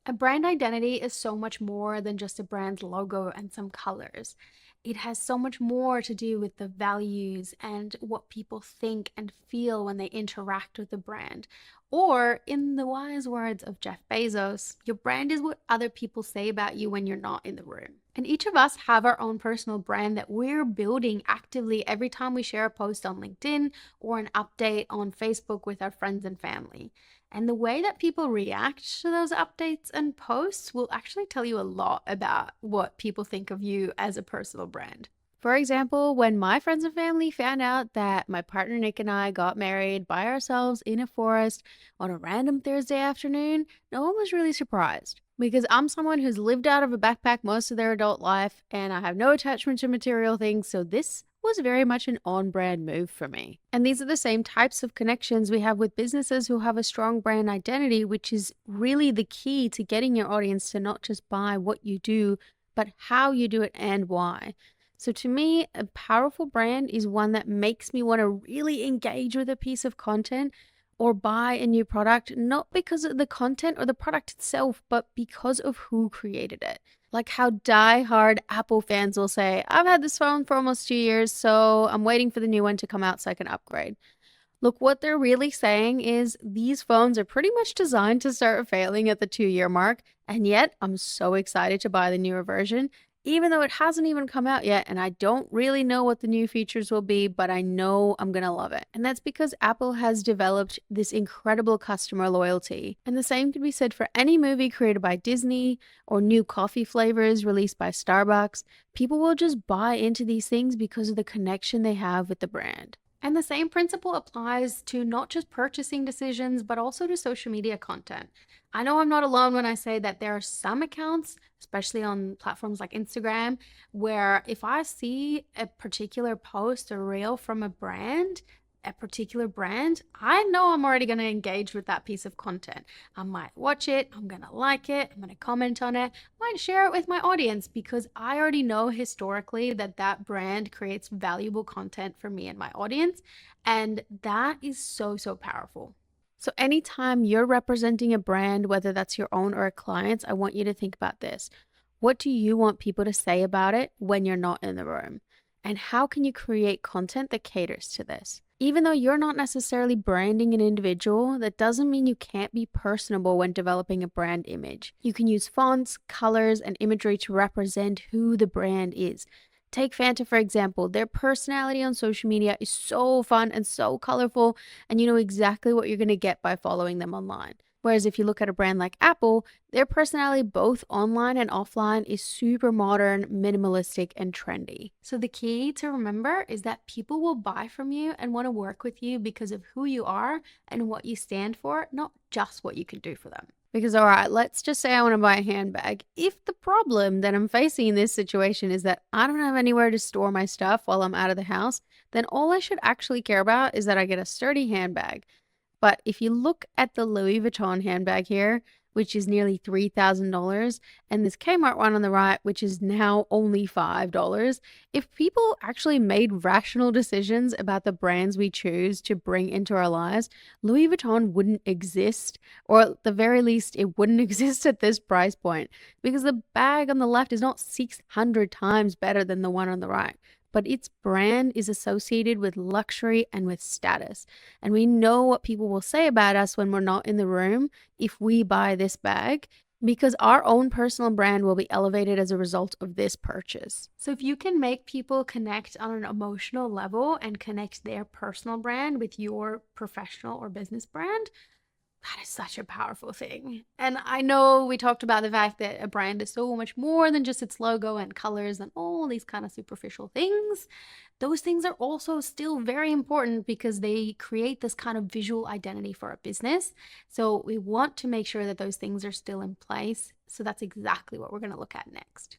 A brand identity is so much more than just a brand's logo and some colors. It has so much more to do with the values and what people think and feel when they interact with the brand. Or, in the wise words of Jeff Bezos, your brand is what other people say about you when you're not in the room. And each of us have our own personal brand that we're building actively every time we share a post on LinkedIn or an update on Facebook with our friends and family. And the way that people react to those updates and posts will actually tell you a lot about what people think of you as a personal brand. For example, when my friends and family found out that my partner Nick and I got married by ourselves in a forest on a random Thursday afternoon, no one was really surprised. Because I'm someone who's lived out of a backpack most of their adult life and I have no attachment to material things, so this was very much an on brand move for me. And these are the same types of connections we have with businesses who have a strong brand identity, which is really the key to getting your audience to not just buy what you do, but how you do it and why. So to me, a powerful brand is one that makes me want to really engage with a piece of content or buy a new product, not because of the content or the product itself, but because of who created it. Like how die-hard Apple fans will say, I've had this phone for almost 2 years, so I'm waiting for the new one to come out so I can upgrade. Look, what they're really saying is these phones are pretty much designed to start failing at the 2 year mark, and yet I'm so excited to buy the newer version, even though it hasn't even come out yet, and I don't really know what the new features will be, but I know I'm gonna love it. And that's because Apple has developed this incredible customer loyalty. And the same could be said for any movie created by Disney or new coffee flavors released by Starbucks. People will just buy into these things because of the connection they have with the brand. And the same principle applies to not just purchasing decisions, but also to social media content. I know I'm not alone when I say that there are some accounts, especially on platforms like Instagram, where if I see a particular post or reel from a particular brand, I know I'm already going to engage with that piece of content. I might watch it, I'm going to like it, I'm going to comment on it, I might share it with my audience because I already know historically that that brand creates valuable content for me and my audience. And that is so, so powerful. So, anytime you're representing a brand, whether that's your own or a client's, I want you to think about this. What do you want people to say about it when you're not in the room? And how can you create content that caters to this? Even though you're not necessarily branding an individual, that doesn't mean you can't be personable when developing a brand image. You can use fonts, colors, and imagery to represent who the brand is. Take Fanta, for example. Their personality on social media is so fun and so colorful, and you know exactly what you're going to get by following them online. Whereas if you look at a brand like Apple, their personality both online and offline is super modern, minimalistic, and trendy. So the key to remember is that people will buy from you and want to work with you because of who you are and what you stand for, not just what you can do for them. Because, all right, let's just say I want to buy a handbag. If the problem that I'm facing in this situation is that I don't have anywhere to store my stuff while I'm out of the house, then all I should actually care about is that I get a sturdy handbag. But if you look at the Louis Vuitton handbag here, which is nearly $3,000, and this Kmart one on the right, which is now only $5, if people actually made rational decisions about the brands we choose to bring into our lives, Louis Vuitton wouldn't exist, or at the very least, it wouldn't exist at this price point, because the bag on the left is not 600 times better than the one on the right, but its brand is associated with luxury and with status. And we know what people will say about us when we're not in the room if we buy this bag, because our own personal brand will be elevated as a result of this purchase. So if you can make people connect on an emotional level and connect their personal brand with your professional or business brand, that is such a powerful thing. And I know we talked about the fact that a brand is so much more than just its logo and colors and all these kind of superficial things. Those things are also still very important because they create this kind of visual identity for a business. So we want to make sure that those things are still in place. So that's exactly what we're going to look at next.